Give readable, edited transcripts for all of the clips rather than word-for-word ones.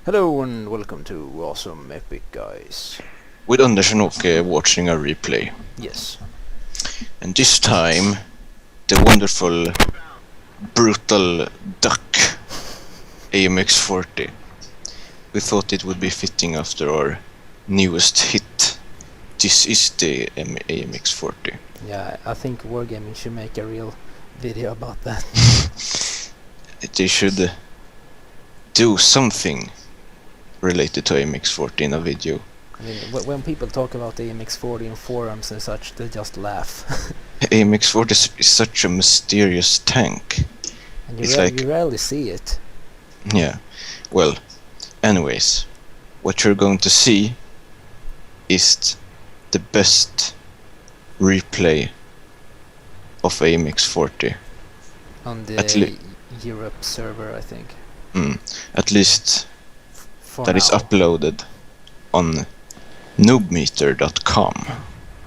Hello and welcome to Awesome Epic Guys. With Anders and Åke watching a replay. Yes. And this time, the wonderful, brutal duck, AMX 40. We thought it would be fitting after our newest hit. This is the AMX 40. Yeah, I think Wargaming should make a real video about that. They should do something related to AMX 40 in a video. I mean, when people talk about the AMX40 in forums and such, they just laugh. AMX 40 is such a mysterious tank. And you you rarely see it. Yeah. Well, anyways, what you're going to see is the best replay of AMX 40. On the Europe server, I think. At least For that now. is uploaded on noobmeter.com,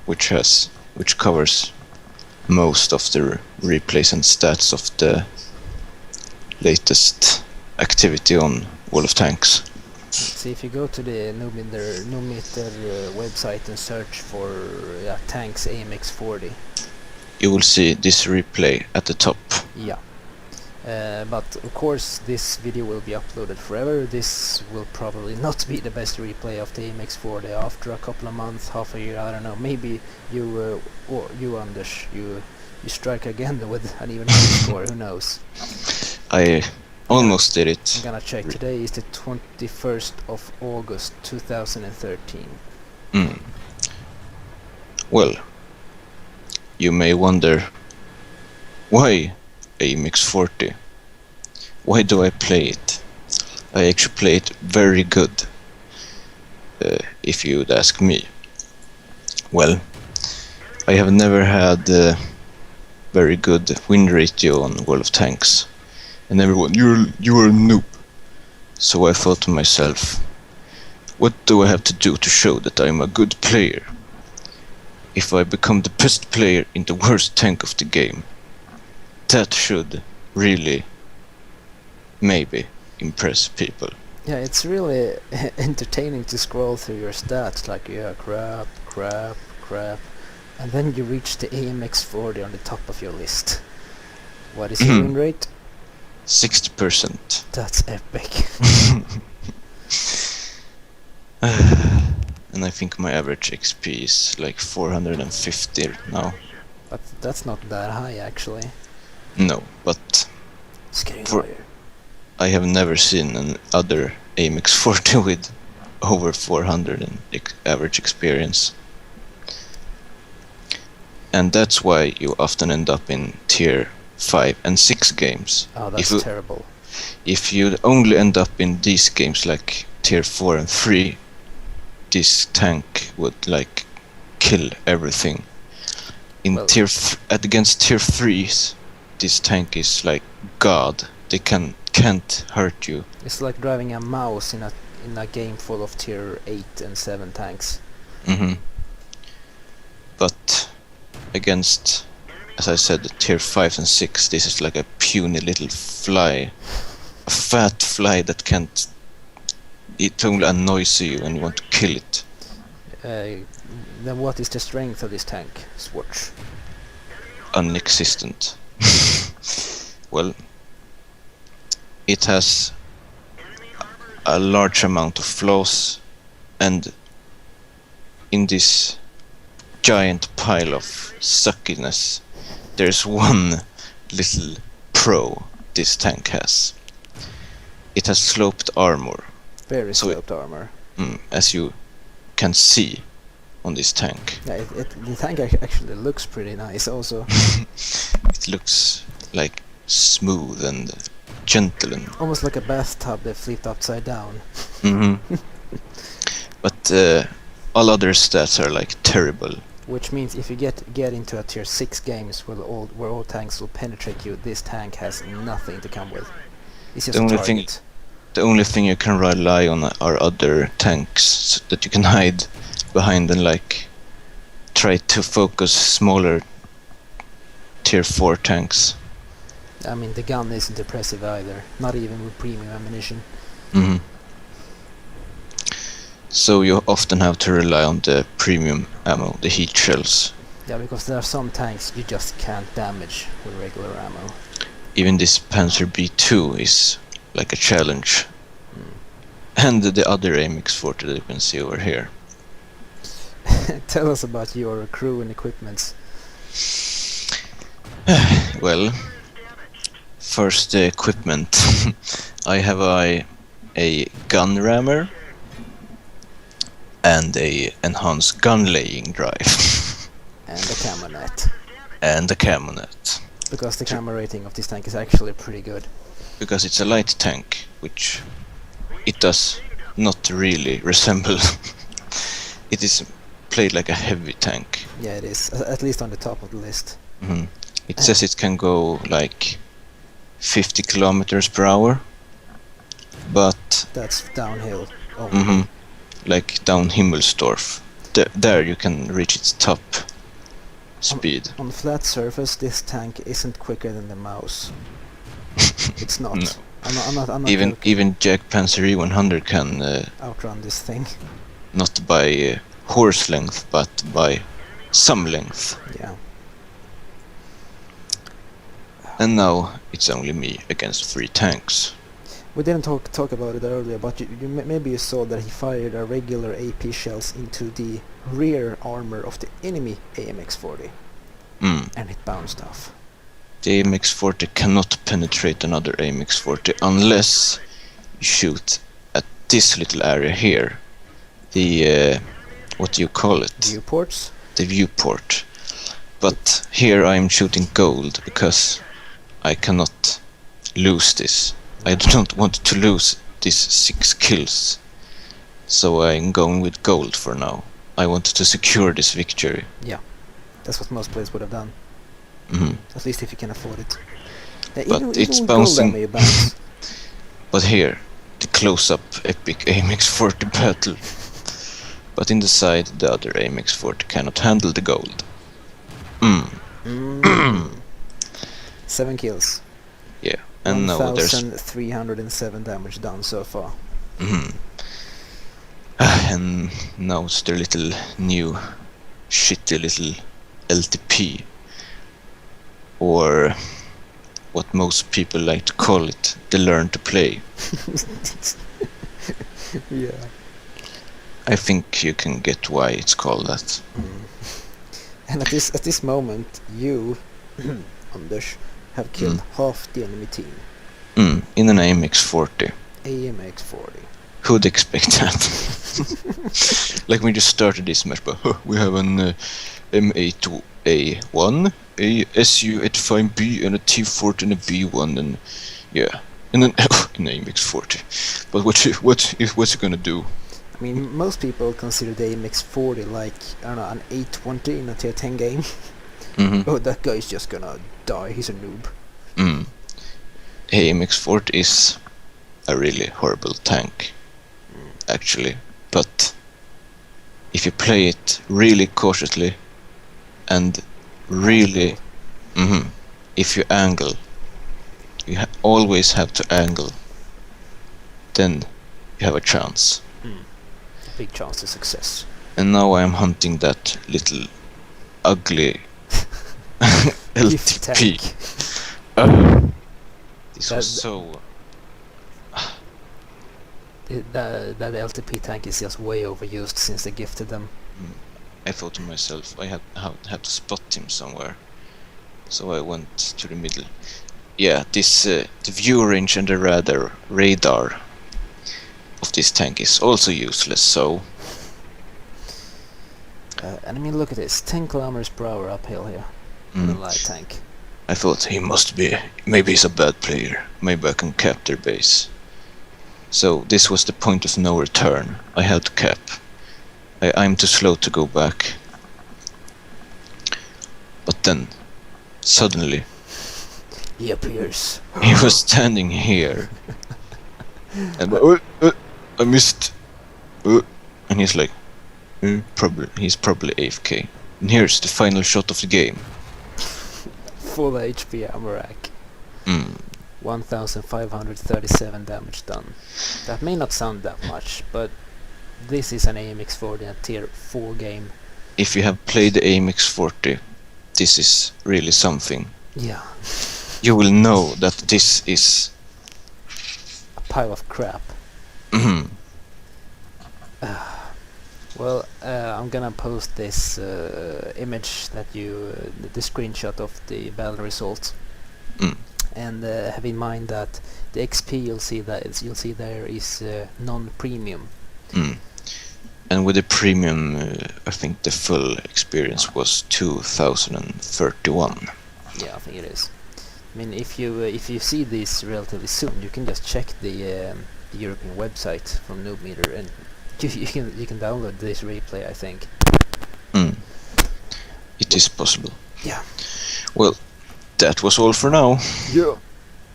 which covers most of the replays and stats of the latest activity on World of Tanks. See, if you go to the Noobmeter website and search for tanks AMX40. You will see this replay at the top. Yeah. But of course this video will be uploaded forever. This will probably not be the best replay of the AMX40 after a couple of months, half a year, I don't know. Maybe you, or you Anders, you strike again with an even higher score, who knows. I almost did it. I'm gonna check. Today is the 21st of August 2013. Well, you may wonder, why AMX 40? Why do I play it? I actually play it very good, if you'd ask me. Well, I have never had a very good win ratio on World of Tanks, and everyone, you're a noob. So I thought to myself, what do I have to do to show that I'm a good player? If I become the best player in the worst tank of the game, that should really, maybe, impress people. Yeah, it's really entertaining to scroll through your stats, like, yeah, crap, and then you reach the AMX40 on the top of your list. What is your win rate? 60%. That's epic. And I think my average XP is like 450 now. But that's not that high, actually. No, but It's getting For- higher. I have never seen an other AMX 40 with over 400 in average experience. And that's why you often end up in tier 5 and 6 games. Oh, that's terrible. If you only end up in these games like tier 4 and 3, this tank would like kill everything. In Well- against tier 3s, this tank is like God. They can't hurt you. It's like driving a mouse in a game full of tier 8 and 7 tanks. But against, as I said, tier 5 and 6, this is like a puny little fly. A fat fly that can't... It only annoys you and you want to kill it. Then what is the strength of this tank, Swatch? Non-existent. Well, it has a large amount of flaws, and in this giant pile of suckiness, there's one little pro this tank has. It has sloped armor, Very So sloped armor. as you can see on this tank. Yeah, the tank actually looks pretty nice also. It looks like smooth and gentle and Almost like a bathtub that flipped upside down. but all other stats are like terrible. Which means if you get into a tier 6 games where all tanks will penetrate you, this tank has nothing to come with. It's just The a only target. The only thing you can rely on are other tanks that you can hide behind and like try to focus smaller tier 4 tanks. I mean, the gun isn't impressive either, not even with premium ammunition. So you often have to rely on the premium ammo, the heat shells. Yeah, because there are some tanks you just can't damage with regular ammo. Even this Panzer B2 is like a challenge. Mm. And the other AMX 40 that you can see over here. Tell us about your crew and equipments. Well, first the equipment. I have a gun rammer and a enhanced gun laying drive. And the camo net. And a camo net. Because the camo rating of this tank is actually pretty good. Because it's a light tank, which it does not really resemble. It is played like a heavy tank. Yeah, it is. At least on the top of the list. Mm-hmm. It says it can go like 50 kilometers per hour, but That's downhill. Oh, like down Himmelsdorf. There you can reach its top speed. on flat surface, this tank isn't quicker than the mouse. It's not. No. I'm not Even joking. even Jack Panzer E100 can Outrun this thing. not by horse length, but by some length. Yeah. And now it's only me against 3 tanks. We didn't talk about it earlier, but maybe you saw that he fired a regular AP shells into the rear armor of the enemy AMX-40, and it bounced off. The AMX-40 cannot penetrate another AMX-40 unless you shoot at this little area here. The what do you call it? Viewports? The viewport. But here I am shooting gold because I cannot lose this. I do not want to lose these 6 kills. So I'm going with gold for now. I wanted to secure this victory. Yeah, that's what most players would have done. Mhm. At least if you can afford it. Yeah, But even it's with bouncing. gold ammo, you bounce. But here, the close-up epic AMX-40 battle. But in the side, the other AMX-40 cannot handle the gold. 7 kills. Yeah, and now there's 1,307 damage done so far. and now it's their little new shitty little LTP, or what most people like to call it, the learn to play. Yeah. I think you can get why it's called that. And at this moment, you, Anders, have killed half the enemy team. In an AMX-40. AMX-40. Who'd expect that? Like we just started this match, but we have an M82A1, a SU85B, and a T40 and a B1, and yeah, and then an AMX-40. But what's it gonna do? I mean, most people consider the AMX-40 like, I don't know, an 820 in a tier 10 game. Oh, that guy's just gonna die, he's a noob. AMX-40 is a really horrible tank, actually, but if you play it really cautiously and really, if you angle, you always have to angle, then you have a chance. Big chance to success. And now I am hunting that little ugly Gift LTP. tank. This was so... That LTP tank is just way overused since they gifted them. I thought to myself, I had to spot him somewhere. So I went to the middle. Yeah, this the view range and the radar of this tank is also useless, so... And I mean, look at this, 10 kilometers per hour uphill here. In a light tank. I thought he must be... maybe he's a bad player. Maybe I can cap their base. So this was the point of no return. I had to cap. I'm too slow to go back. But then, suddenly... he appears. he was standing here. And I missed. And he's like... he's probably AFK. And here's the final shot of the game. Full HP ammo rack. 1,537 damage done. That may not sound that much, but this is an AMX 40 and tier 4 game. If you have played the AMX 40, this is really something. Yeah, You will know that this is... a pile of crap. Mhm. Well, I'm gonna post this image that the screenshot of the battle result, Mm. and have in mind that the XP you'll see there is non-premium. Mm. And with the premium, I think the full experience was 2031. Yeah, I think it is. I mean, if you see this relatively soon, you can just check the European website from Noob Meter, and you can download this replay, I think. Mm. It is possible. Yeah. Well, that was all for now. Yeah.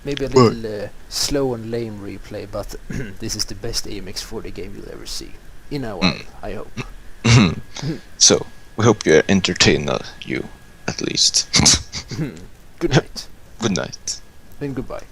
Maybe a little slow and lame replay, but this is the best AMX 40 game you'll ever see. In a while, I hope. So, we hope you entertain you, at least. Good night. Good night. And goodbye.